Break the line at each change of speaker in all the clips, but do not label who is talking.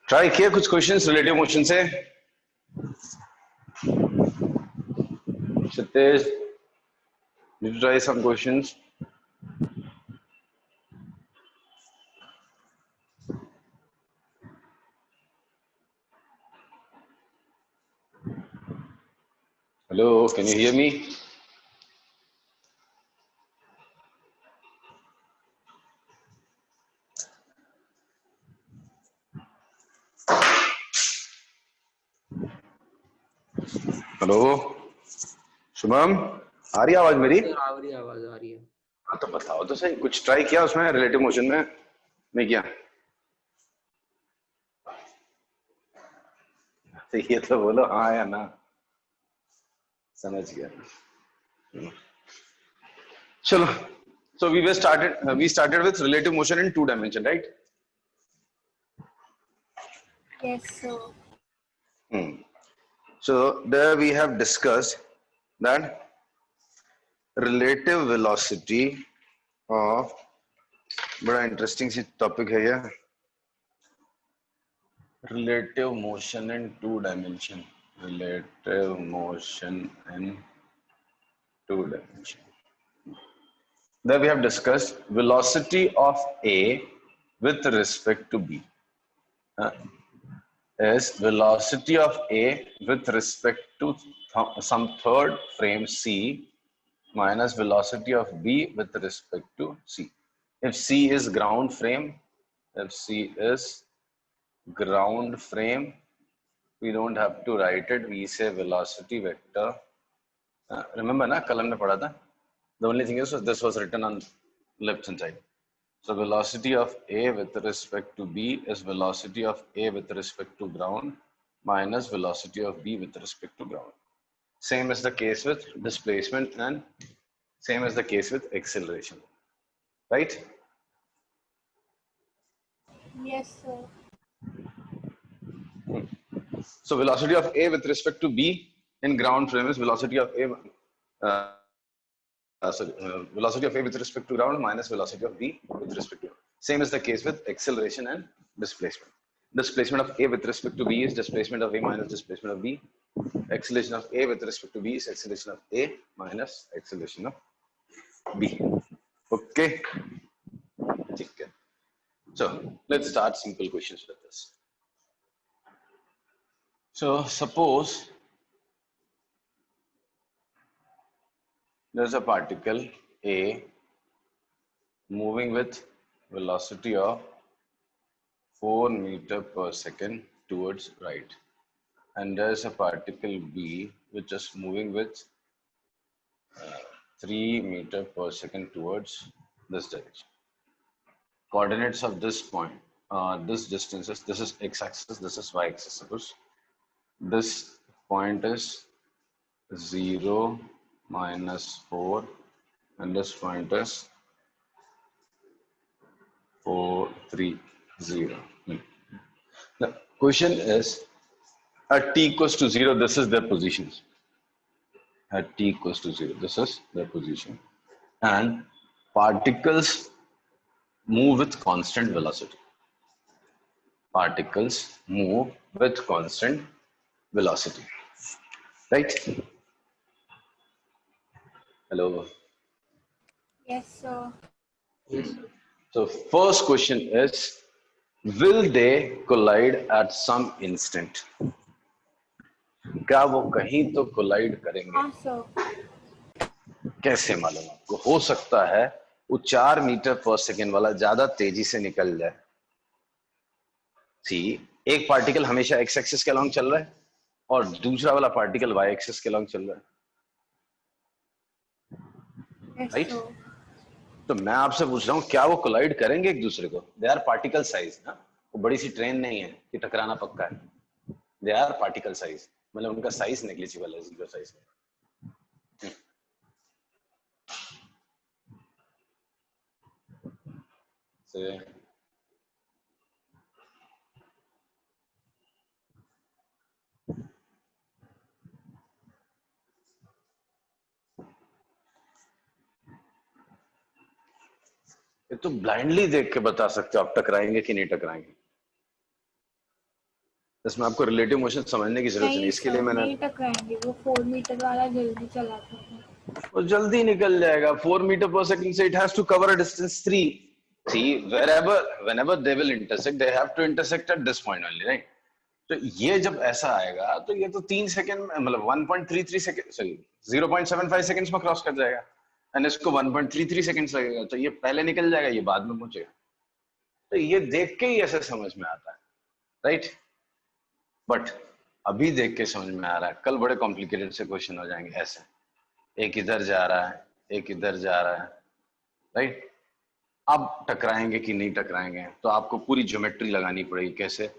Try किया कुछ questions relative motion से? Sitesh, did you try some questions? Hello, can you hear me? Hello Shubham, आ रही है आवाज मेरी?
आ रही है, आवाज आ रही है।
हाँ तो बताओ तो सही, कुछ ट्राई किया उसमें रिलेटिव मोशन में? नहीं किया तो ये तो बोलो हाँ या ना। समझ गया। चलो, so we started with relative motion in 2 dimension, right?
Yes, sir.
So there we have discussed that relative velocity of, बड़ा इंटरेस्टिंग सी टॉपिक है ये, relative motion in 2 dimension. Relative motion in 2 dimension. There we have discussed velocity of A with respect to B is velocity of A with respect to some third frame C minus velocity of B with respect to C. If C is ground frame, we don't have to write it. We say velocity vector. Remember na, कल हमने पढ़ा था. The only thing is this was written on left hand side. So velocity of A with respect to B is velocity of A with respect to ground minus velocity of B with respect to ground. Same is the case with displacement and same is the case with acceleration, right?
Yes, sir.
So velocity of A with respect to B in ground frame is velocity of A, velocity of A with respect to ground minus velocity of B with respect to ground. Same is the case with acceleration and displacement. Displacement of A with respect to B is displacement of A minus displacement of B. Acceleration of A with respect to B is acceleration of A minus acceleration of B. Okay. So let's start simple questions with this. So suppose there's a particle A moving with velocity of 4 meters per second towards right, and there's a particle B which is moving with 3 meters per second towards this direction. Coordinates of this point, this distances, this is x-axis, this is y-axis. Suppose this point is 0, -4, and this point is 4, 3, 0. The question is, at t equals to 0, this is their positions. At t equals to 0, this is their position. And particles move with constant velocity. Particles move with constant velocity. Right? Hello.
Yes, sir.
Yes.
So first question is, will they collide at some instant? क्या वो कहीं तो collide करेंगे?
हाँ, sir.
कैसे मालूम आपको? हो सकता है वो 4 मीटर पर सेकेंड वाला ज्यादा तेजी से निकल जाए. सी, एक पार्टिकल हमेशा एक्स एक्सिस के अलॉन्ग चल रहा है और दूसरा वाला पार्टिकल वाई एक्सिस के अलॉन्ग चल रहा है.
Yes,
right?
sir.
तो मैं आपसे पूछ रहा हूँ, क्या वो कोलाइड करेंगे एक दूसरे को? दे आर पार्टिकल साइज ना, वो बड़ी सी ट्रेन नहीं है कि टकराना पक्का है. दे आर पार्टिकल साइज, मतलब उनका साइज नेग्लिजिबल है, जीरो साइज है. ये तो ब्लाइंडली देख के बता सकते हो आप टकराएंगे कि नहीं टकराएंगे. इसमें आपको रिलेटिव मोशन समझने की जरूरत नहीं,
नहीं
इसके लिए
सर,
मैंने
नहीं टकराएंगे, वो 4 मीटर वाला जल्दी चलाता है।
वो जल्दी निकल जाएगा 4 मीटर पर सेकंड से it has to cover a distance 3. See, whenever they will intersect, they have to intersect at this point only, right? तो ये जब ऐसा आएगा तो ये तो 3 सेकंड में, मतलब 1.33 सेकंड, सॉरी 0.75 सेकंड्स में क्रॉस कर जाएगा, एंड इसको 1.33 सेकंड्स लगेगा, तो ये पहले निकल जाएगा, ये बाद में पहुंचेगा. तो ये देख के ही ऐसे समझ में आता है, राइट? बट अभी देख के समझ में आ रहा है, कल बड़े कॉम्प्लिकेटेड से क्वेश्चन हो जाएंगे ऐसे. एक इधर जा रहा है, एक इधर जा रहा है, राइट? अब टकराएंगे कि नहीं टकराएंगे, तो आपको पूरी ज्योमेट्री लगानी पड़ेगी. कैसे?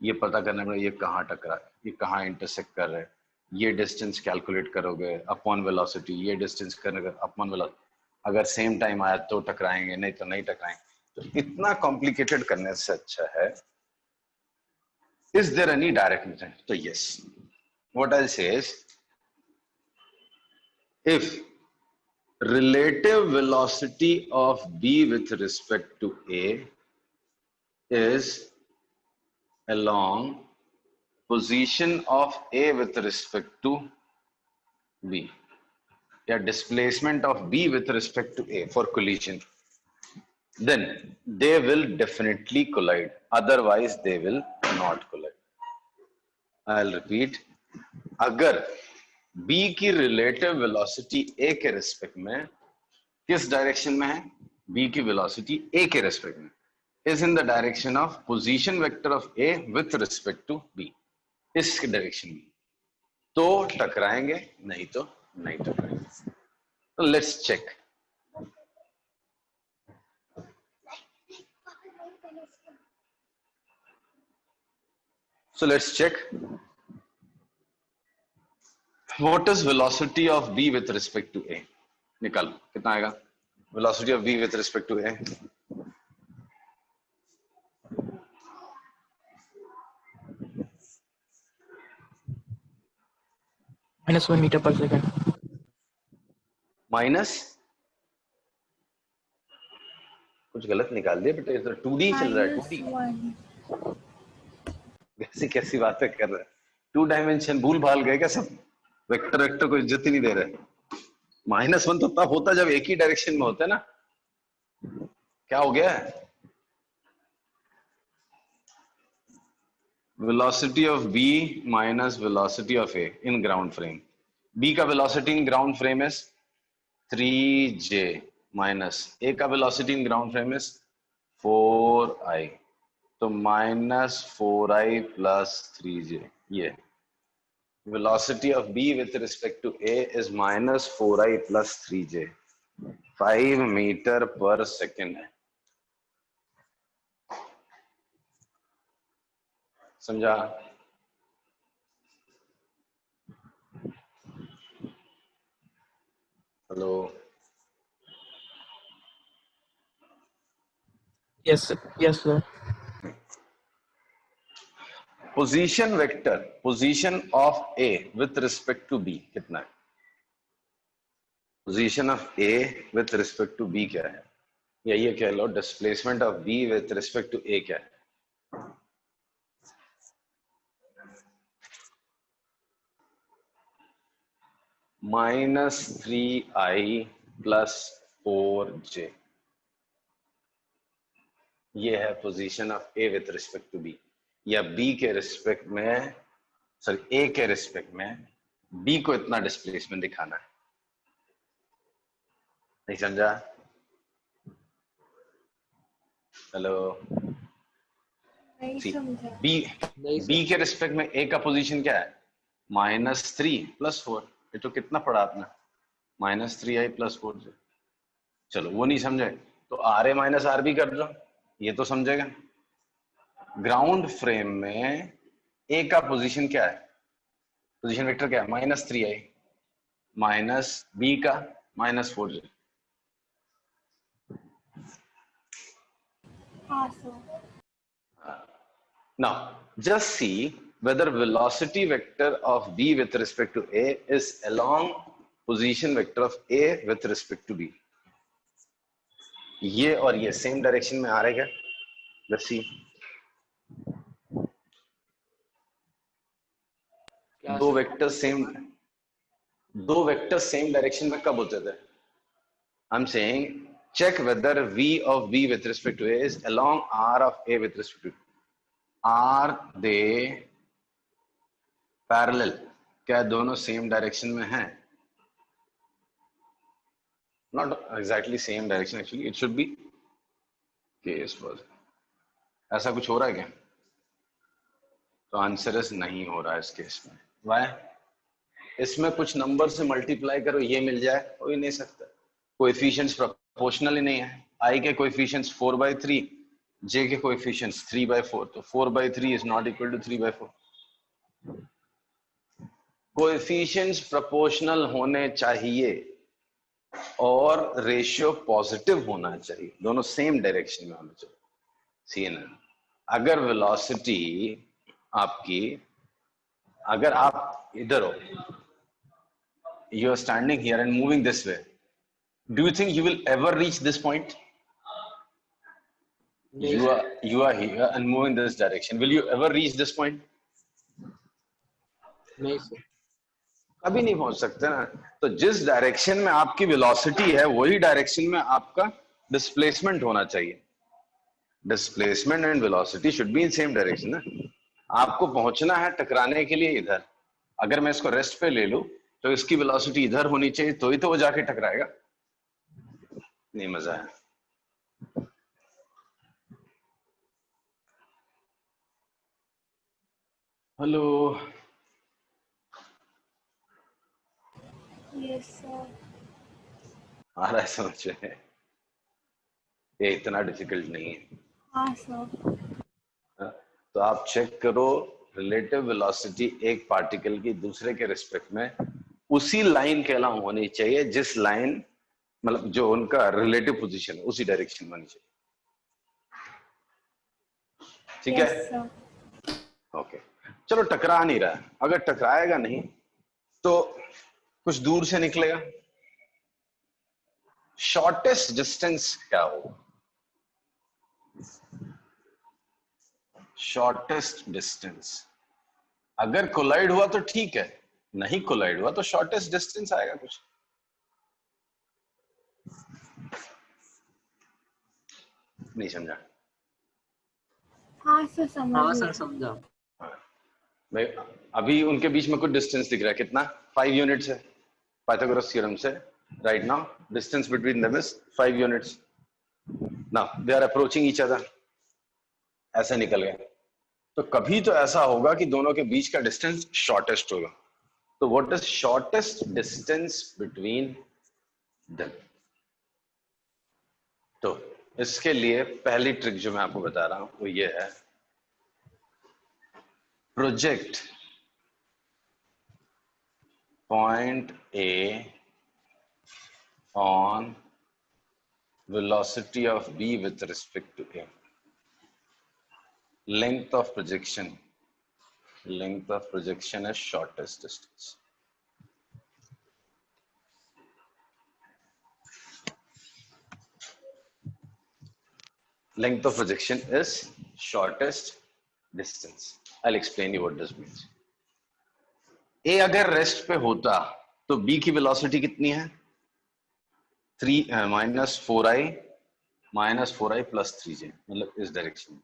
ये पता करना पड़ेगा ये कहाँ टकरा, ये कहाँ इंटरसेक्ट कर रहे हैं, ये डिस्टेंस कैलकुलेट करोगे अपॉन वेलोसिटी, ये डिस्टेंस करोगे अपॉन वेलोसिटी. अगर सेम टाइम आया तो टकराएंगे, नहीं तो नहीं टकराएंगे. तो इतना कॉम्प्लिकेटेड करने से अच्छा है, is there any direct method? तो yes, what I say is, if relative velocity of B with respect to A is along position of A with respect to B, या displacement of B with respect to A for collision, then they will definitely collide, otherwise they will not collide. I'll repeat, अगर B की relative velocity A के respect में किस direction में है, B की velocity A के रिस्पेक्ट में is in the direction of position vector of A with respect to B, इस डायरेक्शन में, तो टकराएंगे, नहीं तो नहीं टकराएंगे. तो let's check. So let's check. What is velocity of B with respect to A? निकालो कितना आएगा velocity of B with respect to A.
-1 metre पर सेकंड.
माइनस कुछ गलत निकाल दिया बेटा, ये तो 2D चल रहा है. 2D
-1.
कैसी कैसी बातें कर रहे हैं, 2 डायमेंशन भूल भाल गए क्या सब? वेक्टर वेक्टर को इज्जत ही नहीं दे रहे. -1 तो तब होता जब एक ही डायरेक्शन में होता है ना. क्या हो गया? Velocity of B minus velocity of A in ground frame. B का velocity in ground frame is 3J minus A का velocity in ground frame is 4I, तो -4I प्लस 3J. ये velocity of B with respect to A is -4I plus 3J, 5 metre per second है. समझा? Hello,
yes sir.
Position vector, position of A with respect to B कितना है? Position of A with respect to B क्या है, या ये कह लो displacement of B with respect to A क्या है? -3I plus 4J. ये है position of A with respect to B, या B के रिस्पेक्ट में, सॉरी A के रिस्पेक्ट में B को इतना डिस्प्लेसमेंट दिखाना है. नहीं समझा? हेलो,
नहीं समझा.
B के रिस्पेक्ट में A का पोजीशन क्या है? -3 प्लस 4. ये तो कितना पढ़ा आपने? -3I plus 4J. चलो वो नहीं समझे तो RA माइनस RB कर दो, ये तो समझेगा. ग्राउंड फ्रेम में A का पोजीशन क्या है, पोजीशन वेक्टर क्या है? -3I माइनस B का -4J.
हाँ sir.
Now just see whether velocity vector of B with respect to A is along position vector of A with respect to B. ये और ये सेम डायरेक्शन में आ रहे क्या? Let's see. दो vector same direction में कब होते थे? I'm saying check whether v of b with respect to a is along r of a with respect to are they parallel? क्या दोनों सेम डायरेक्शन में हैं? Not exactly same direction actually, it should be case was. ऐसा कुछ हो रहा है क्या? तो आंसर इज नहीं हो रहा है इस केस में. Why? इसमें कुछ नंबर से मल्टीप्लाई करो ये मिल जाए, हो ही नहीं सकता. कोएफिशिएंट्स प्रोपोर्शनल ही नहीं है. i के कोएफिशिएंट्स 4/3, j के कोएफिशिएंट्स 3/4, तो 4/3 is not equal to 3/4. Coefficients proportional होने चाहिए और रेशियो पॉजिटिव होना चाहिए, दोनों सेम डायरेक्शन में होना चाहिए. सी ना, अगर वेलोसिटी आपकी, अगर आप इधर हो, you are standing here and moving this way, do you think you will ever reach this point? You are here and moving this direction. Will you ever reach this point?
नहीं sir.
कभी नहीं पहुंच सकते ना. तो जिस direction में आपकी वेलोसिटी है वही डायरेक्शन में आपका डिस्प्लेसमेंट होना चाहिए. Displacement and velocity should be in same direction ना. आपको पहुंचना है टकराने के लिए इधर. अगर मैं इसको रेस्ट पे ले लूं तो इसकी वेलोसिटी इधर होनी चाहिए, तो ही तो वो जाके टकराएगा. नहीं मजा है. हेलो.
Yes sir.
आ रहा है समझ में? ये इतना डिफिकल्ट नहीं है.
हाँ सर.
तो आप चेक करो रिलेटिव वेलोसिटी एक पार्टिकल की दूसरे के रिस्पेक्ट में उसी लाइन के अलावा होनी चाहिए जिस लाइन, मतलब जो उनका रिलेटिव पोजीशन है उसी डायरेक्शन में होनी चाहिए. ठीक है?
Yes sir.
ओके. चलो टकरा नहीं रहा है. अगर टकराएगा नहीं तो कुछ दूर से निकलेगा. शॉर्टेस्ट डिस्टेंस क्या होगा? Shortest distance. अगर कोलाइड हुआ तो ठीक है, नहीं कोलाइड हुआ तो शॉर्टेस्ट डिस्टेंस आएगा कुछ. नहीं समझा?
हाँ सर समझ.
हाँ सर समझा.
भाई अभी उनके बीच में कुछ डिस्टेंस दिख रहा है. कितना? 5 यूनिट्स है पाइथागोरस थ्योरम से. Right now distance between them is 5 units. Now they are approaching each other. ऐसे निकल गए. तो कभी तो ऐसा होगा कि दोनों के बीच का डिस्टेंस शॉर्टेस्ट होगा. तो what is shortest distance between them? तो इसके लिए पहली ट्रिक जो मैं आपको बता रहा हूं वो ये है, project point A on velocity of b with respect to a. Length of projection is shortest distance. Length of projection is shortest distance. I'll explain you what this means. A अगर रेस्ट पे होता तो B की velocity कितनी है? 3 -4i plus 3j, मतलब इस direction में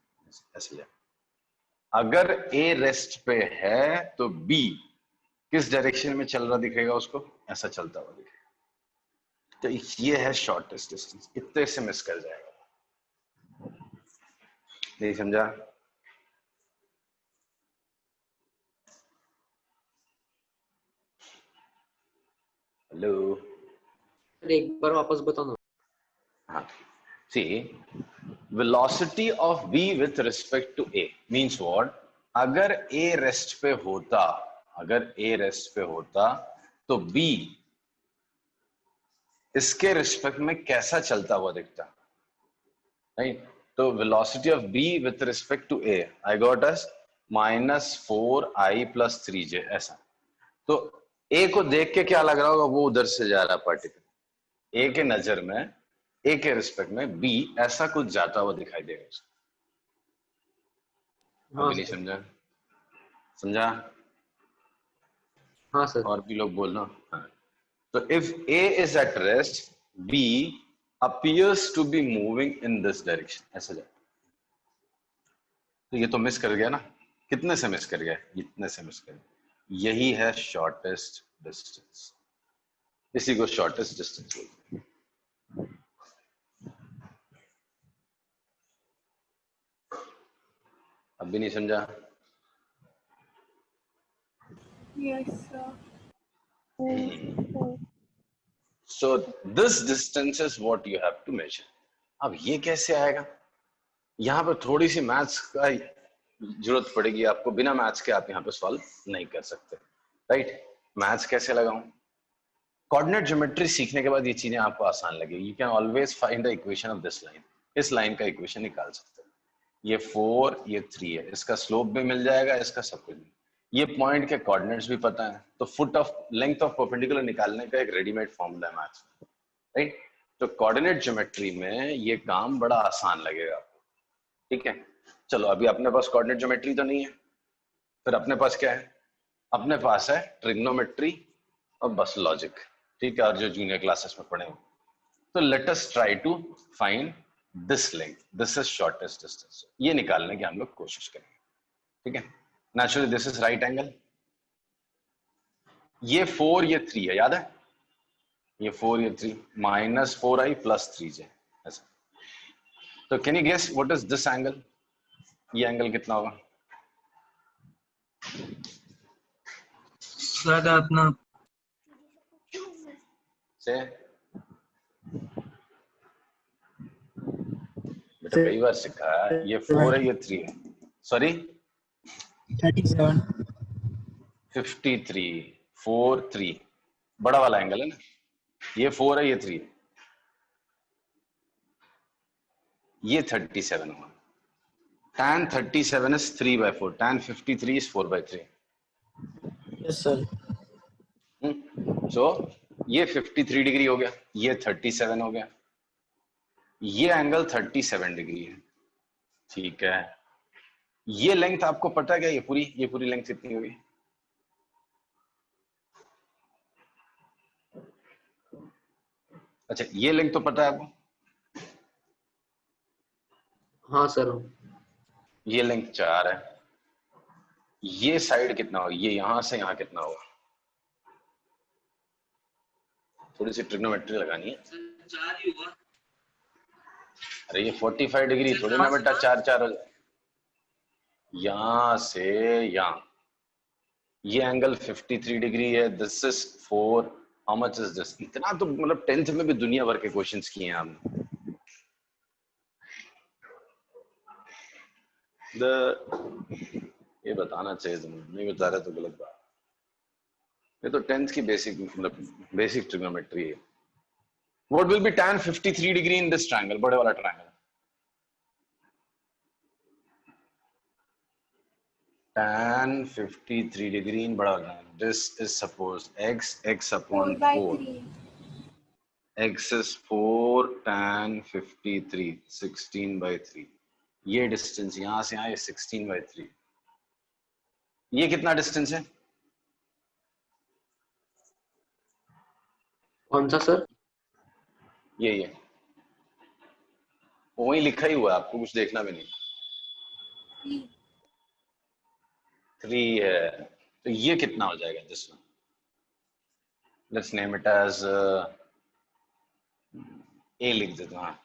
ऐसे जाए. अगर A रेस्ट पे है तो B किस डायरेक्शन में चल रहा दिखेगा उसको? ऐसा चलता हुआ दिखेगा. तो ये है शॉर्टेस्ट डिस्टेंस. इतने से मिस कर जाएगा. नहीं समझा? हेलो.
एक बार वापस बताना.
हाँ. See, velocity of B with respect to A means what? अगर A रेस्ट पे होता तो B इसके रिस्पेक्ट में कैसा चलता हुआ दिखता? राइट. तो velocity of B with respect to A I got as -4i plus 3j. ऐसा. तो A को देख के क्या लग रहा होगा? वो उधर से जा रहा पार्टिकल. A के नजर में A के रिस्पेक्ट में B ऐसा कुछ जाता हुआ दिखाई देगा. अभी नहीं समझा?
हाँ सर।
और भी लोग बोलना। हाँ, तो if A is at rest, B appears to be moving in this direction, ऐसा जाए। तो ये तो मिस कर गया ना, कितने से मिस कर गया? इतने से मिस कर गया। यही है शॉर्टेस्ट डिस्टेंस, इसी को शॉर्टेस्ट डिस्टेंस बोलते हैं। अब भी नहीं समझा?
Yes, sir.
So this distance is what you have to measure. अब ये कैसे आएगा? यहाँ पर थोड़ी सी मैथ्स का जरूरत पड़ेगी आपको, बिना मैथ्स के आप यहाँ पे सॉल्व नहीं कर सकते, राइट? मैथ्स कैसे लगाऊं? कोऑर्डिनेट ज्योमेट्री सीखने के बाद ये चीजें आपको आसान लगेगी। You can always find the equation of this line, इस लाइन का इक्वेशन निकाल सकते हैं। ये 4 ये 3 है, इसका स्लोप भी मिल जाएगा, इसका सब कुछ। ये पॉइंट के कोऑर्डिनेट्स भी पता है, तो foot of length of perpendicular निकालने का एक रेडीमेड फॉर्मूला है मैथ्स में, राइट? तो कोऑर्डिनेट ज्योमेट्री में ये काम बड़ा आसान लगेगा आपको, ठीक है? चलो अभी अपने पास कोऑर्डिनेट ज्योमेट्री तो नहीं है, फिर अपने पास क्या है? अपने पास है ट्रिग्नोमेट्री और बस लॉजिक, ठीक है? और जो जूनियर क्लासेस में पढ़े, तो let us try to find this length, this is shortest distance, ये निकालने की हम लोग कोशिश करेंगे, ठीक है? Naturally this is right angle, ये 4 ये 3 है, याद है? ये 4 ये 3, -4i + 3j, ऐसा। तो can you guess what is this angle? ये एंगल कितना होगा?
सर अपना
से बेटा कई बार सीखा है, ये 4 है ये 3 है, सॉरी
37
53 4 3, बड़ा वाला एंगल है ना, ये 4 है ये 3 है, ये 37 हुआ। tan 37 is 3/4, tan 53 is 4/3।
Yes sir.
So ये 53 डिग्री हो गया, ये 37 हो गया, ये एंगल 37 डिग्री है, ठीक है? ये लेंथ आपको पता है क्या? ये पूरी लेंथ कितनी होगी? अच्छा, ये लेंथ तो पता है आपको?
हाँ सर।
ये लेंथ 4 है, ये साइड कितना होगा? ये यहां से यहां कितना होगा? थोड़ी सी ट्रिग्नोमेट्री लगानी है।
4 ही हुआ।
अरे ये 45 डिग्री थोड़ी ना बेटा 4 हो जाए। यहां से यहां ये एंगल 53 डिग्री है, this is 4, how much is this? इतना तो मतलब 10th में भी दुनिया भर के क्वेश्चंस किए हैं आपने। ये बताना चाहिए, तुम नहीं बता रहे तो गलत बात। ये तो 10th की बेसिक मतलब बेसिक ट्रिग्नोमेट्री है। What will be tan 53 degree in this triangle? बड़े वाला ट्रायंगल। tan 53 degree in बड़ा वाला। This is suppose x upon 4.
4/3.
X is 4 tan 53, 16/3। ये डिस्टेंस यहां से यहां, ये 16/3। ये कितना डिस्टेंस है?
कौन सा सर?
ये वही लिखा ही हुआ है, आपको कुछ देखना भी नहीं। 3 है, तो ये कितना हो जाएगा? जिसमें let's name it as A लिख देता हूँ।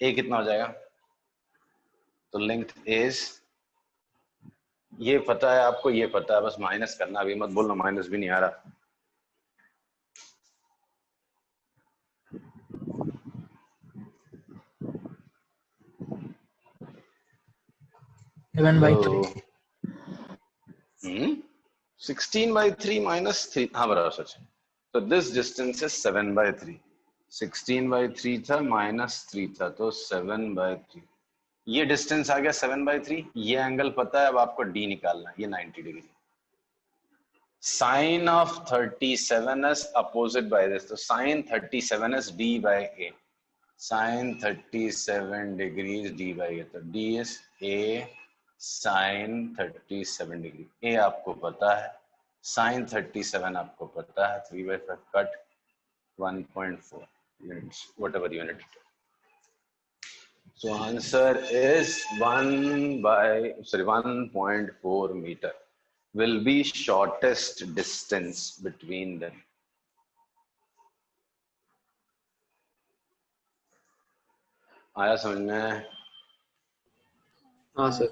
ए कितना हो जाएगा? तो लेंथ इज, ये पता है आपको, ये पता है, बस माइनस करना, अभी मत बोलना माइनस भी नहीं आ रहा।
(7/3)
16/3 -3, हाँ बराबर सच। तो दिस डिस्टेंस है 7/3, 16/3 था -3 था, तो 7/3। ये डिस्टेंस आ गया 7/3। ये एंगल पता है, अब आपको डी निकालना है, ये 90 degree. Sine of 37 is opposite by this, तो sine 37 is d/a, sine 37 degree d/a, तो d is a sine 37 degree. a आपको पता है, साइन 37 आपको पता है, 3/5 cut 1.4 units, whatever unit. So answer is 1.4 meter will be shortest distance between them. आया समझ में?
हाँ सर।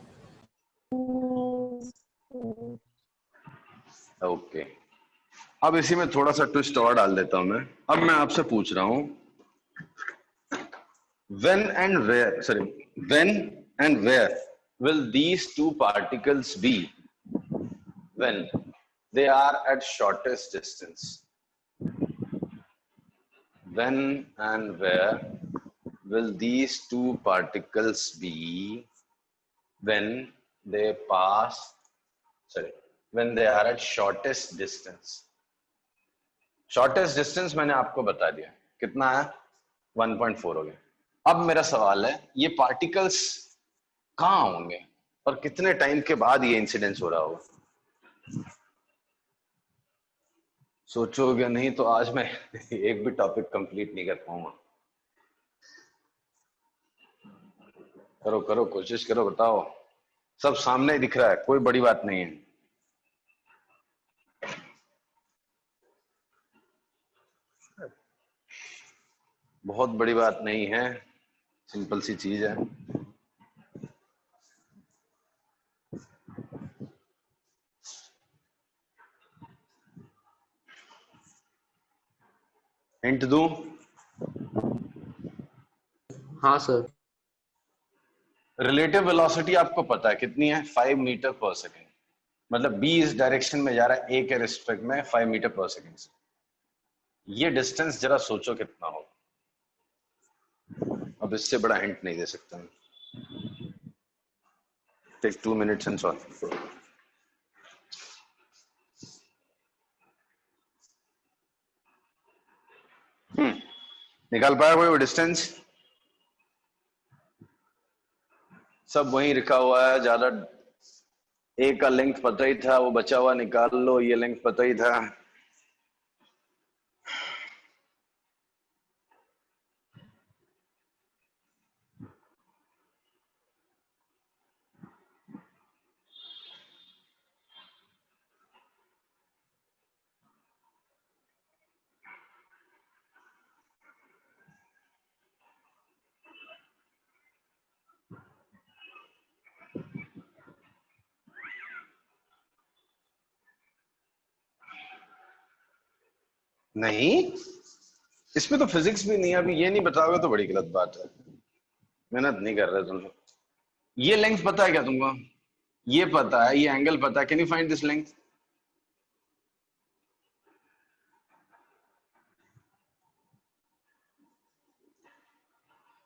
ओके, अब इसी में थोड़ा सा ट्विस्ट और डाल देता हूं मैं। अब मैं आपसे पूछ रहा हूं when and where will these two particles be when they are at shortest distance? When and where will these two particles be when they are at shortest distance? Shortest distance मैंने आपको बता दिया कितना है, 1.4 हो गया। अब मेरा सवाल है ये पार्टिकल्स कहाँ होंगे और कितने टाइम के बाद ये इंसिडेंस हो रहा होगा? सोचोगे नहीं तो आज मैं एक भी टॉपिक कंप्लीट नहीं कर पाऊंगा। करो करो, कोशिश करो, बताओ। सब सामने ही दिख रहा है, कोई बड़ी बात नहीं है। बहुत बड़ी बात नहीं है, सिंपल सी चीज है। हिंट दूं?
हाँ सर।
रिलेटिव वेलोसिटी आपको पता है कितनी है, 5 मीटर पर सेकेंड। मतलब b इस डायरेक्शन में जा रहा है, a के रिस्पेक्ट में 5 मीटर पर सेकेंड से। ये डिस्टेंस जरा सोचो कितना होगा। अब इससे बड़ा हिंट नहीं दे सकता मैं। Take 2 minutes and solve. निकाल पाया कोई वो डिस्टेंस? सब वहीं लिखा हुआ है, ज्यादा ए का लेंथ पता ही था, वो बचा हुआ निकाल लो, ये लेंथ पता ही था। नहीं, इसमें तो फिजिक्स भी नहीं है। अभी ये नहीं बताओगे तो बड़ी गलत बात है। मेहनत नहीं कर रहे तुम लोग। ये लेंथ पता है क्या तुमको? ये पता है, ये एंगल पता है। Can you find this length?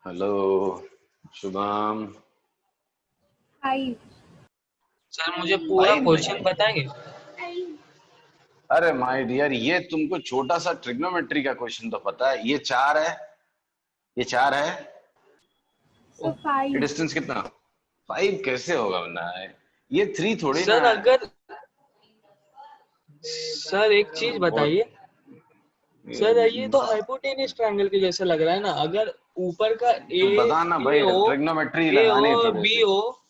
Hello Shubham.
5।
Sir मुझे पूरा
भाई
क्वेश्चन बताएंगे?
अरे माय डियर, ये तुमको छोटा सा ट्रिग्नोमेट्री का क्वेश्चन तो पता है। ये 4 है, ये 4 है।
So
ये
5.
डिस्टेंस कितना? 5 कैसे होगा वरना? ये 3 थोड़ी ना
सर
है।
अगर सर एक चीज बताइए सर, ये तो हाइपोटेनस ट्रायंगल के जैसा लग रहा है ना। अगर ऊपर का
तो बता ना भाई, ट्रिग्नोमेट्री
ए
लगानी है
हो
थोड़ी
बी
सी।
हो,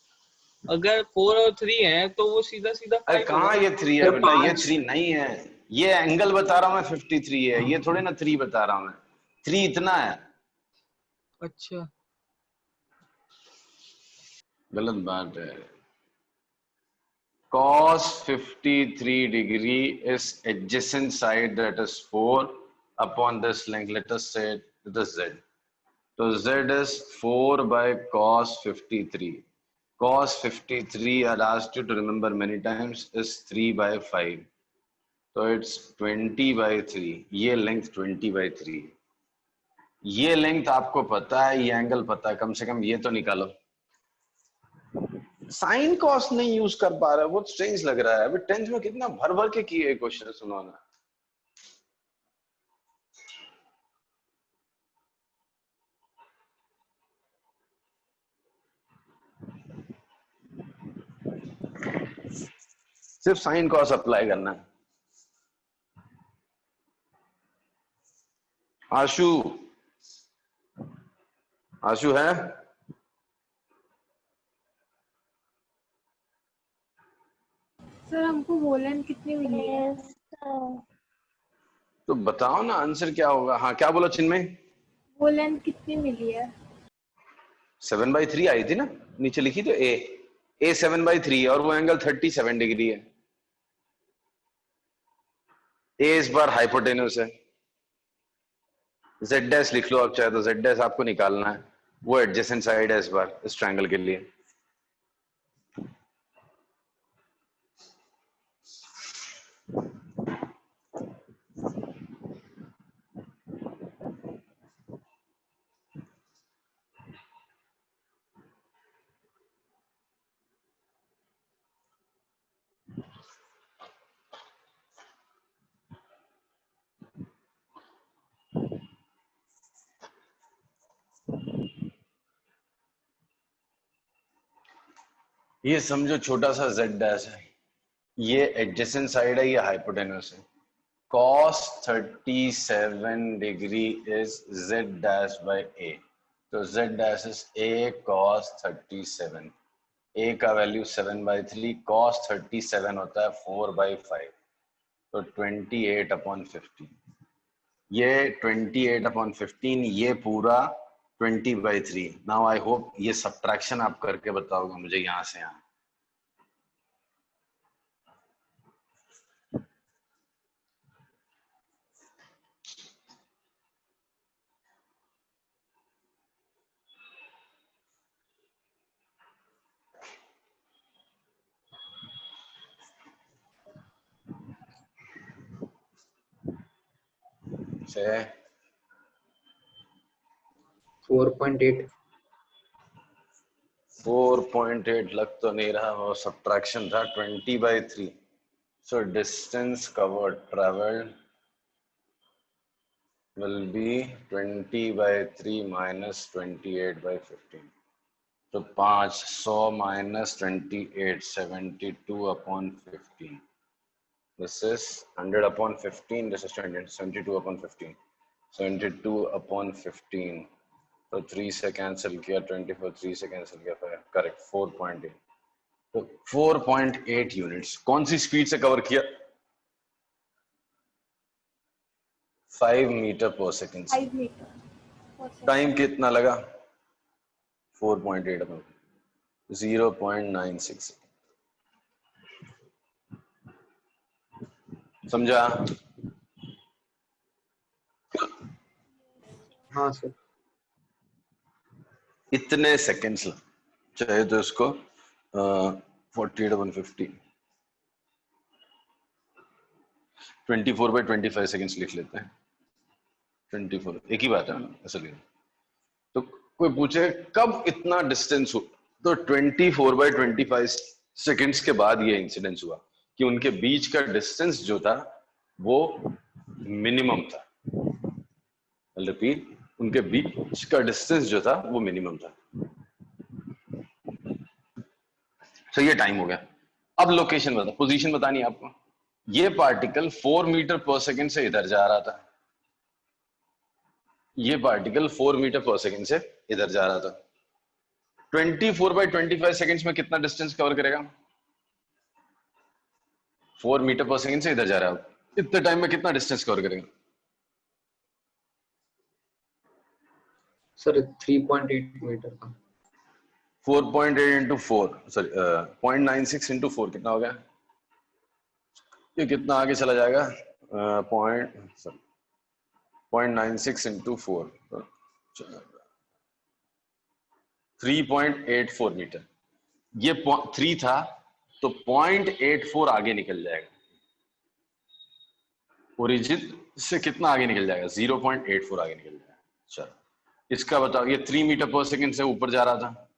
अगर 4 और 3 है तो वो सीधा सीधा
अरे
5
कहाँ
होगा।
ये 3 है
सर
बेटा? ये
5।
3 नहीं है। ये एंगल बता रहा हूँ मैं, 53 है। ये थोड़ी ना 3 बता रहा हूँ मैं। 3 इतना है।
अच्छा
गलत बात है। cos 53 degree is adjacent side, that is 4 upon this length. Let us say it is z. So z is 4 by cos 53. Cos 53, I asked you to remember many times, is 3 by 5. So it's 20 by 3. ये length 20 by 3. ये length आपको पता है, ये angle पता है, कम से कम ये तो निकालो। साइन कॉस नहीं यूज कर पा रहा है, बहुत स्ट्रेंज लग रहा है। अभी 10th में कितना भर भर के किए क्वेश्चन सुनो ना। सिर्फ साइन कॉस अप्लाई करना है। आशु, आशु है?
सर हमको वोलन कितनी मिली है?
तो बताओ ना आंसर क्या होगा। हाँ, क्या बोला चिन्मय?
वोलन कितनी मिली है?
7/3 आई थी ना, नीचे लिखी तो ए 7/3 और वो एंगल 37 डिग्री है। ए इस बार हाइपोटेन्यूस है। जेड डैश लिख लो आप चाहे तो, जेड डैश आपको निकालना है, वो एडजेसेंट साइड है इस बार इस ट्रायंगल के लिए। ये समझो छोटा सा जेड डैश है, ये एडजेसेंट साइड है, ये हाइपोटेन्यूस है। cos 37 degree is z dash by a, तो z dash is a cos 37। a का वैल्यू 7/3, cos 37 होता है 4/5, तो 28/15। ये 28/15, ये पूरा 20/3। नाउ आई होप ये सब्ट्रैक्शन आप करके बताओगे मुझे यहां से यहां। से
4.8।
4.8 लग तो नहीं रहा, वो सब्ट्रैक्शन था 20/3। So distance covered travelled will be 20/3 minus 28/15, तो 500 minus 28, 72/15। This is 100/15, this is 72/15, 72/15, तो 3 से कैंसिल किया, 24 3 से कैंसिल किया, करेक्ट 4.8। तो 4.8 यूनिट्स कौन सी स्पीड से कवर किया? 5 मीटर पर सेकेंड से।
5 मीटर।
टाइम कितना लगा? 4.8 में 0.96। समझा?
हाँ सर।
इतने सेकेंड्स चाहे तो इसको 48/50 24/25 सेकेंड्स लिख लेते हैं। 24 एक ही बात है असली। तो कोई पूछे कब इतना डिस्टेंस हो, तो 24/25 सेकेंड्स के बाद ये इंसिडेंस हुआ कि उनके बीच का डिस्टेंस जो था वो मिनिमम था। रिपीट, उनके बीच का डिस्टेंस जो था वो मिनिमम था। तो ये टाइम हो गया। अब लोकेशन बता, पोजीशन बतानी है आपको। ये पार्टिकल 4 मीटर पर सेकेंड से इधर जा रहा था, ये पार्टिकल 4 मीटर पर सेकेंड से इधर जा रहा था। 24/25 सेकेंड्स में कितना डिस्टेंस कवर करेगा? 4 मीटर पर सेकेंड से इधर जा रहा है, इतने टाइम में कितना डिस्टेंस कवर करेगा?
सर 3.8 मीटर का।
4.8 इंटू 4, सॉरी 0.96 इंटू 4 कितना हो गया? ये कितना आगे चला जाएगा? 0.96 इंटू 4, 3.84 मीटर। ये 3 था तो 0.84 आगे निकल जाएगा। ओरिजिन से कितना आगे निकल जाएगा? 0.84 आगे निकल जाएगा। चलो इसका बताओ, ये 3 मीटर पर सेकेंड से ऊपर जा रहा था,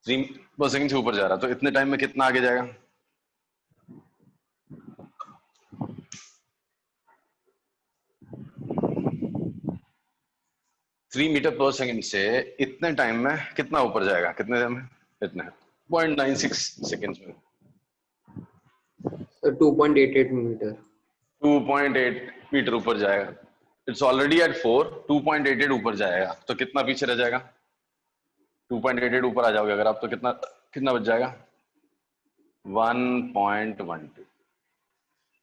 3 पर सेकेंड से ऊपर जा रहा, तो इतने टाइम में कितना आगे जाएगा? थ्री मीटर पर सेकेंड से इतने टाइम में कितना ऊपर जाएगा? कितने टाइम में? इतने 0.96 सेकेंड्स में।
Sir 2.88 metre.
2.8 मीटर ऊपर जाएगा। इट्स ऑलरेडी एट 4, 2.88 ऊपर जाएगा तो कितना पीछे रह जाएगा? 2.88 ऊपर आ जाओगे अगर आप तो कितना कितना बच जाएगा? 1.12।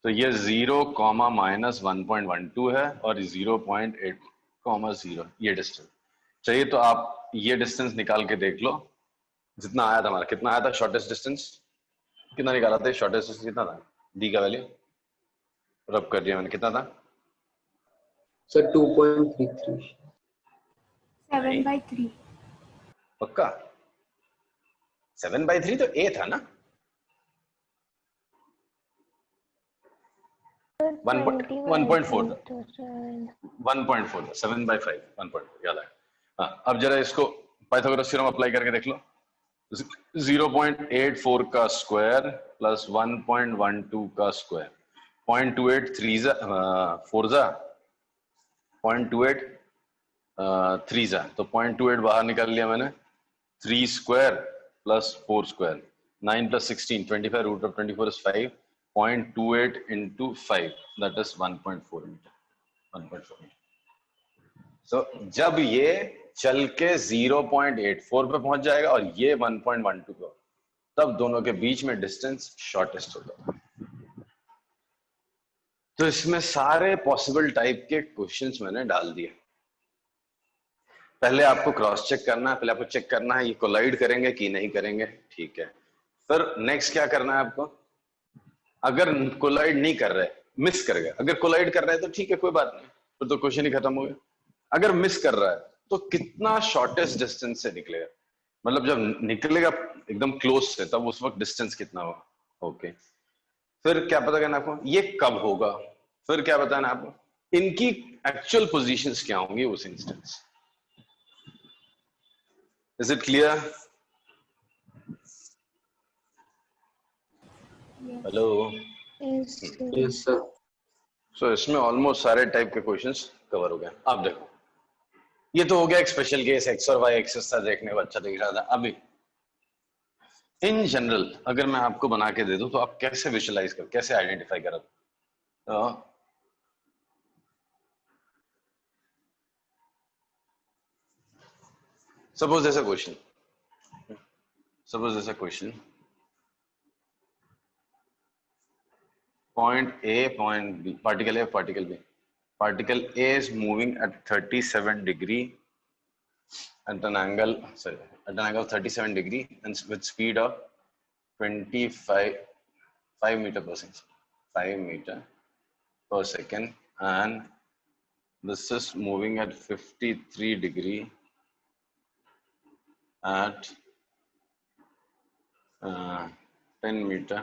तो ये 0 कॉमा माइनस 1.12 है और 0.8 कॉमा 0 ये डिस्टेंस चाहिए। तो आप ये डिस्टेंस निकाल के देख लो जितना आया था हमारा। कितना आया था शॉर्टेस्ट डिस्टेंस? कितना निकाला था? शॉर्टेस्ट डिस्टेंस कितना था? डी का वैल्यू रब कर दिया मैंने। कितना था
सर 2.33।
7/3।
पक्का? 7/3 तो ए था ना? 1.4 था। 1.4 था। 7/5 1.4 याद आया। हाँ, अब जरा इसको पाइथागोरस थ्योरम अप्लाई करके देख लो। 0.84 का स्क्वायर प्लस 1.12 का स्क्वायर, 0.28 3 4 0.28 3 तो 0.28 बाहर निकाल लिया मैंने। 3 square plus 4 square, 9 plus 16 25 root of 24 is 5. 0.28 into 5 that is 1.4 meter. 1.4 meter. So जब ये चल के 0.84 पे पहुंच जाएगा और ये 1.12 पे, तब दोनों के बीच में डिस्टेंस शॉर्टेस्ट होगा। तो इसमें सारे पॉसिबल टाइप के क्वेश्चंस मैंने डाल दिए। पहले आपको क्रॉस चेक करना है, पहले आपको चेक करना है ये कोलाइड करेंगे कि नहीं करेंगे, ठीक है। फिर नेक्स्ट क्या करना है आपको, अगर कोलाइड नहीं कर रहे, मिस कर गए, अगर कोलाइड कर रहे हैं तो ठीक है कोई बात नहीं, फिर तो क्वेश्चन ही खत्म हो गया। अगर मिस कर रहा है तो कितना शॉर्टेस्ट डिस्टेंस से निकलेगा, मतलब जब निकलेगा एकदम क्लोज से तब उस वक्त डिस्टेंस कितना होगा, ओके। फिर क्या पता करना आपको ये कब होगा, फिर क्या बताना आपको इनकी एक्चुअल पोजीशंस क्या होंगी उस instance. Is it clear? Hello.
Yes sir.
So इसमें ऑलमोस्ट सारे टाइप के क्वेश्चंस कवर हो गए। अब देखो ये तो हो गया एक स्पेशल केस, एक्स और वाई एक्सिस था, देखने को अच्छा दिख रहा था। अभी इन जनरल अगर मैं आपको बना के दे दूं तो आप कैसे विजुअलाइज कर, कैसे आइडेंटिफाई करोगे? सपोज ऐसा question, point A, point B, particle A, particle B. Particle A is moving at 37 degree at an angle, sorry, at an angle of 37 degree and with speed of 5 meter per second, 5 meter per second, and this is moving at 53 degree at 10 meter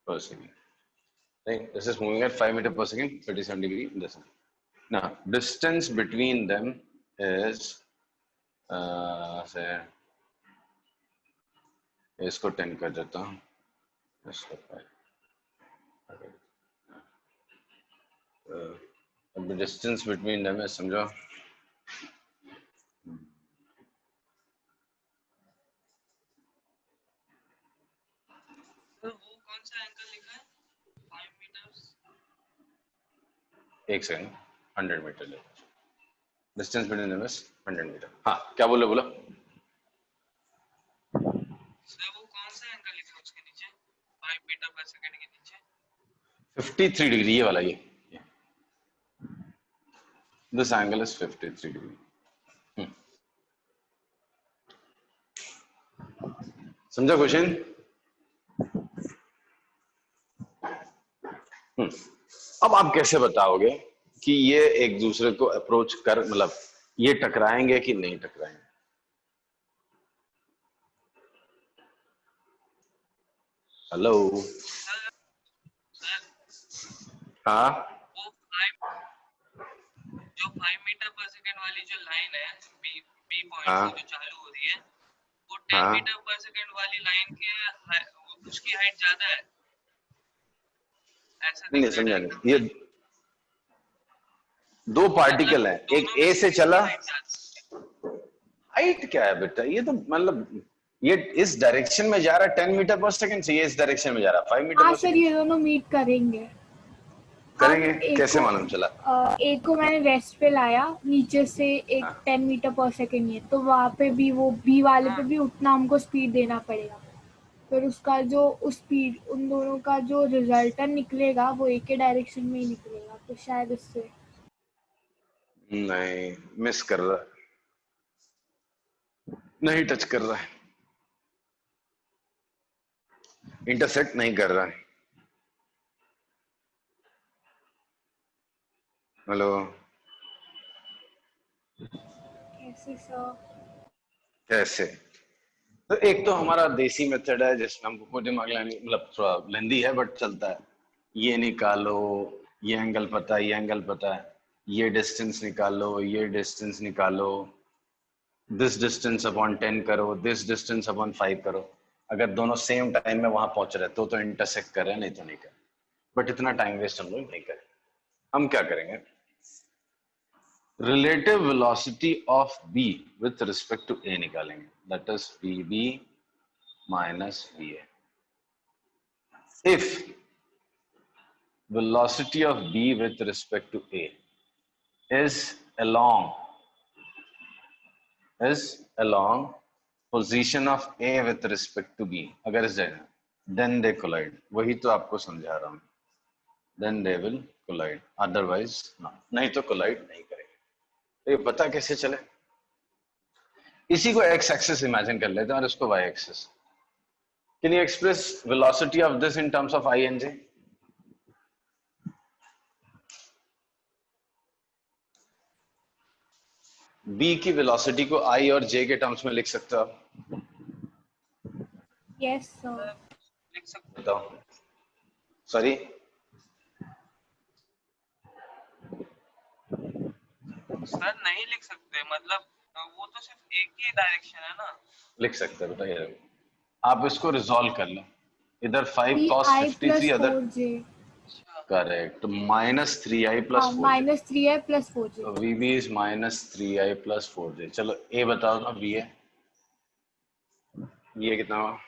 per second. Right? This is moving at 5 meter per second, 37 degree. This. Now, distance between them is, say, इसको 10 कर देता हूँ, इसको 5. The distance between them is, समझो,
वो कौन सा angle लिखा है? 5 meters।
एक सेकंड, 100 मीटर ले, distance between them is 100 metre. हाँ क्या बोले, बोला
सर वो कौन सा एंगल लिखा है उसके नीचे 5 मीटर पर सेकंड के नीचे?
53 डिग्री, ये वाला, ये दिस एंगल इज 53 डिग्री। समझा क्वेश्चन? अब आप कैसे बताओगे कि ये एक दूसरे को अप्रोच कर, मतलब ये टकराएंगे कि नहीं टकराएंगे? हेलो। हाँ,
वो 5 मीटर पर सेकंड वाली जो लाइन है बी पॉइंट
हाँ,
जो चालू हो रही है, वो 10
हाँ,
मीटर पर सेकंड वाली लाइन के उसकी हाइट ज्यादा है, ऐसा
नहीं
दिख रहा
समझा
है।
नहीं, ये दो पार्टिकल है, एक ए से चला, हाइट क्या है बेटा, ये तो मतलब ये इस डायरेक्शन में जा रहा है 10 मीटर पर सेकंड से, ये इस डायरेक्शन में जा रहा है 5 मीटर
हाँ
पर
सर,
सेकंड।
ये दोनों मीट करेंगे।
करेंगे,
एक
कैसे
को
मालूम चला?
एक को मैंने रेस्ट पे लाया, नीचे से एक
हाँ।
10 मीटर पर सेकेंड है, तो वहाँ पे भी वो बी वाले पे भी उतना हमको स्पीड देना पड़ेगा। फिर उसका जो उस स्पीड उन दोनों का जो रिजल्टन निकलेगा वो एक ही डायरेक्शन में ही निकलेगा, तो शायद उससे
नहीं, मिस कर रहा है, नहीं टच कर रहा है, इंटरसेक्ट नहीं कर रहा है। हेलो,
कैसे सर?
कैसे? तो एक तो हमारा देसी मेथड है जिसमें हमको कोई दिमाग लगाने, मतलब थोड़ा लेंदी है बट चलता है। ये निकालो, ये एंगल पता है, ये एंगल पता है, ये डिस्टेंस निकालो, ये डिस्टेंस निकालो, दिस डिस्टेंस अपॉन 10 करो, दिस डिस्टेंस अपॉन 5 करो। अगर दोनों सेम टाइम में वहां पहुंच रहे तो इंटरसेक्ट कर रहे हैं, नहीं तो नहीं कर। बट इतना टाइम वेस्ट हम लोग नहीं करें। हम क्या करेंगे? Relative velocity of B with respect to A निकालेंगे, that is V B minus V A. If velocity of b with respect to a is along position of a with respect to b, अगर इस जगह, then they collide, वही तो आपको समझा रहा हूँ, then they will collide, otherwise no, नहीं तो collide नहीं करेंगे। तो ये पता कैसे चले? इसी को x axis इमेजिन कर लेते हैं और इसको y axis। Can you express velocity of this in terms of I and j? b की वेलोसिटी को i और j के टर्म्स में लिख सकते हो आप?
Yes sir.
लिख सकते
बताओ, सॉरी,
सर, नहीं लिख सकते, मतलब वो तो सिर्फ एक ही डायरेक्शन है ना।
लिख सकते हैं, बताइए। आप इसको रिजॉल्व कर लो, इधर 5
3
cos
आई
53,
प्लस
अदर
4 जे।
करेक्ट, माइनस 3i प्लस
हाँ,
4j।
माइनस 3 आई प्लस 4 जे।
तो vb is minus 3i plus 4j। चलो ए बताओ ना, बी है, ये कितना हुआ?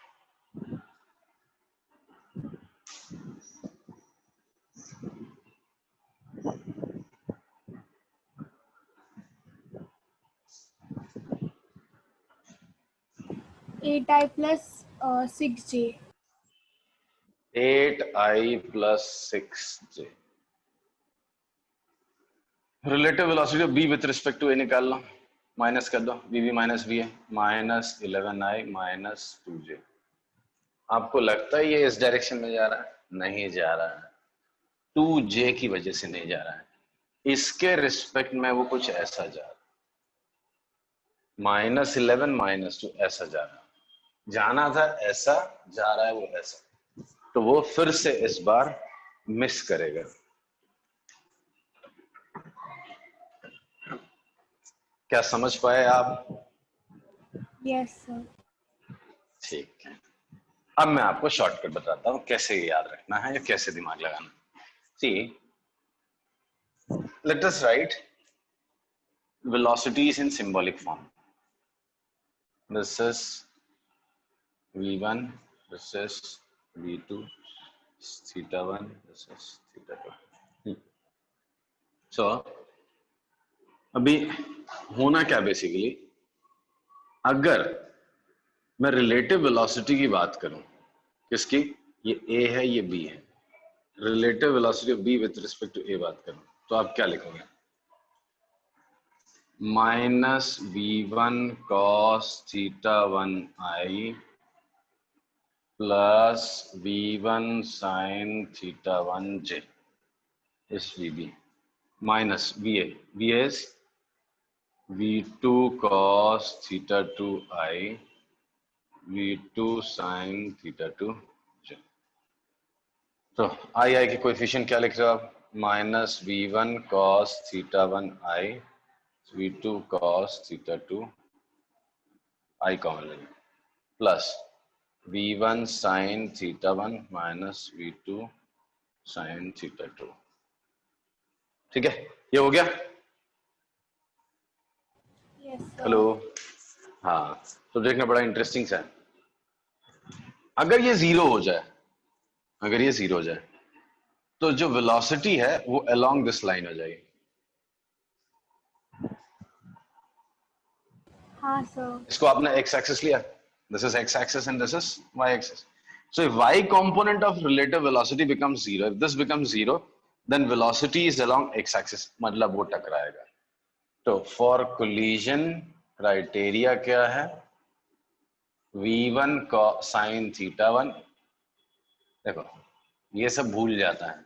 8i plus 6 J.
8i plus 6j। Relative velocity of B with respect to A निकाल लो, माइनस कर दो, vb माइनस वी है, माइनस 11i माइनस 2j। आपको लगता है ये इस डायरेक्शन में जा रहा है? नहीं जा रहा है, 2j की वजह से नहीं जा रहा है, इसके रिस्पेक्ट में वो कुछ ऐसा जा रहा है, -11 -2 ऐसा जा रहा है, जाना था ऐसा, जा रहा है वो ऐसा, तो वो फिर से इस बार मिस करेगा। क्या समझ पाए आप?
Yes sir.
ठीक है, अब मैं आपको शॉर्टकट बताता हूं कैसे याद रखना है या कैसे दिमाग लगाना। See, let us write velocities in symbolic form. This is v1, this is v2, theta 1, this is theta 2. So अभी होना क्या बेसिकली, अगर मैं रिलेटिव वेलोसिटी की बात करूं, किसकी? ये a है, ये b है, relative velocity of b with respect to a बात करूं, तो आप क्या लिखोगे? Minus v1 cos theta 1i plus v1 sin theta 1j is vb minus va, va is v2 cos theta 2i v2 sin theta 2j। तो आई आई के coefficient क्या लिख रहे हो आप? Minus v1 cos theta 1i v2 cos theta 2 i common लेंगे, plus v1 sin theta 1 minus v2 sin theta 2। ठीक है, ये हो गया।
Yes sir.
हेलो, हाँ, तो देखना बड़ा इंटरेस्टिंग सा है। अगर ये जीरो हो जाए, अगर ये जीरो हो जाए तो जो वेलोसिटी है वो अलोंग दिस लाइन हो जाएगी।
हाँ सर।
इसको आपने x एक्सिस लिया, this is x axis and this is y axis. So if y component of relative velocity becomes 0, if this becomes 0, then velocity is along x axis, मतलब वो टकराएगा। तो for collision criteria क्या है? v1 sin θ1। देखो ये सब भूल जाता है,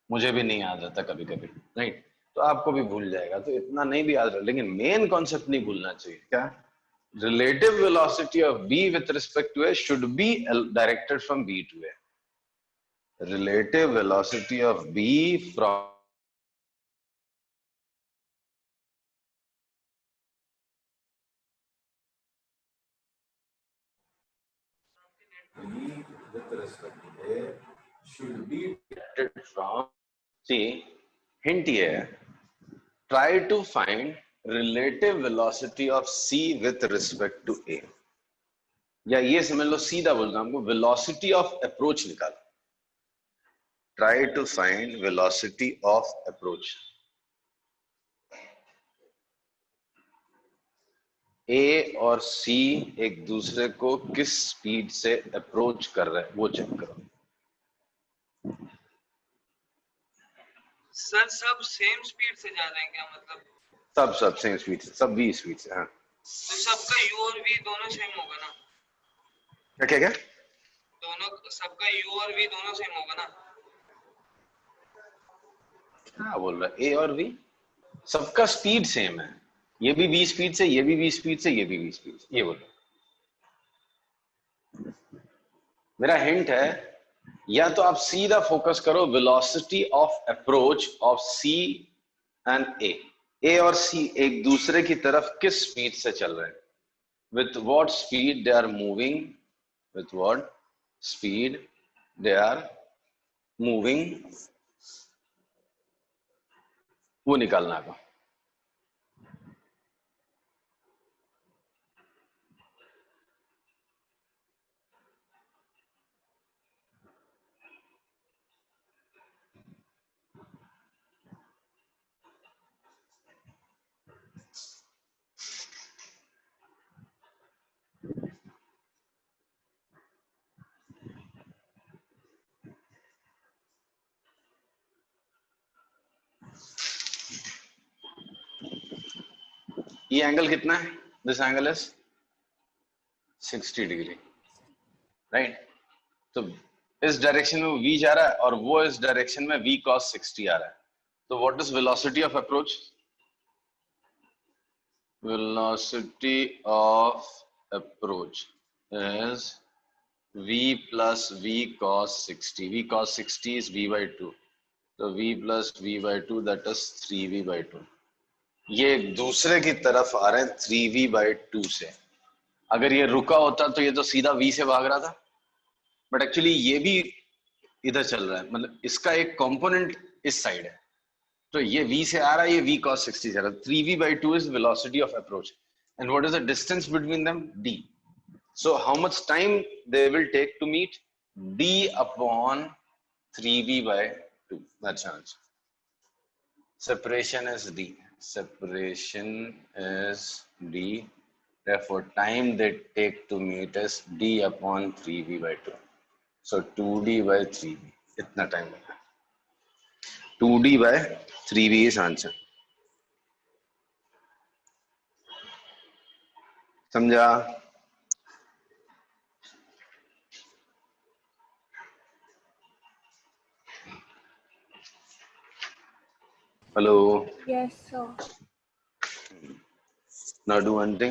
मुझे भी नहीं याद रहता कभी कभी, राइट? तो आपको भी भूल जाएगा, तो इतना नहीं भी याद रहा, लेकिन मेन कॉन्सेप्ट नहीं भूलना चाहिए। क्या? Relative velocity of b with respect to a should be directed from b to a. Relative velocity of b from b with respect to a should be directed from, see, hint here, try to find relative velocity of c with respect to a, या ये समझ लो, सीधा बोलता हूं हमको velocity of approach निकालो। Try to find velocity of approach. A और C एक दूसरे को किस स्पीड से अप्रोच कर रहे हैं वो चेक करो।
सर सब सेम स्पीड से जा रहे हैं क्या? मतलब
सब सेम स्पीड से, सब v स्पीड से। हाँ,
तो सबका u और v दोनों सेम होगा ना?
क्या क्या क्या?
दोनों सबका u और v दोनों सेम होगा ना?
क्या बोल रहा है? ए और v सबका स्पीड सेम है, ये भी v स्पीड से, ये भी v स्पीड से, ये भी v स्पीड से, ये बोल रहा। मेरा हिंट है, या तो आप सीधा फोकस करो velocity of approach of C and A और सी एक दूसरे की तरफ किस स्पीड से चल रहे हैं, with what speed they are moving, with what speed they are moving, वो निकालना है। ये एंगल कितना है? This angle is 60 degree, right? तो इस डायरेक्शन में v जा रहा है और वो इस डायरेक्शन में v cos 60 आ रहा है। तो what is velocity of approach? Velocity of approach is v plus v cos 60. v cos 60 is v by 2. तो v plus v by 2 that is 3v by 2. ये दूसरे की तरफ आ रहे हैं 3v by 2 से। अगर ये रुका होता तो ये तो सीधा v से भाग रहा था, बट एक्चुअली ये भी इधर चल रहा है, मतलब इसका एक कंपोनेंट इस साइड है, तो ये v से आ रहा है, ये v cos 60 जा रहा है। 3v by 2 is velocity of approach, and what is the distance between them? d. So how much time they will take to meet? d upon 3v by 2. That's the answer. Separation is d. Separation is d. Therefore, time they take to meet is d upon 3v by 2. So 2d by 3v. इतना time लगा। 2d by 3v is answer. समझा? Hello.
Yes sir.
Now do one thing.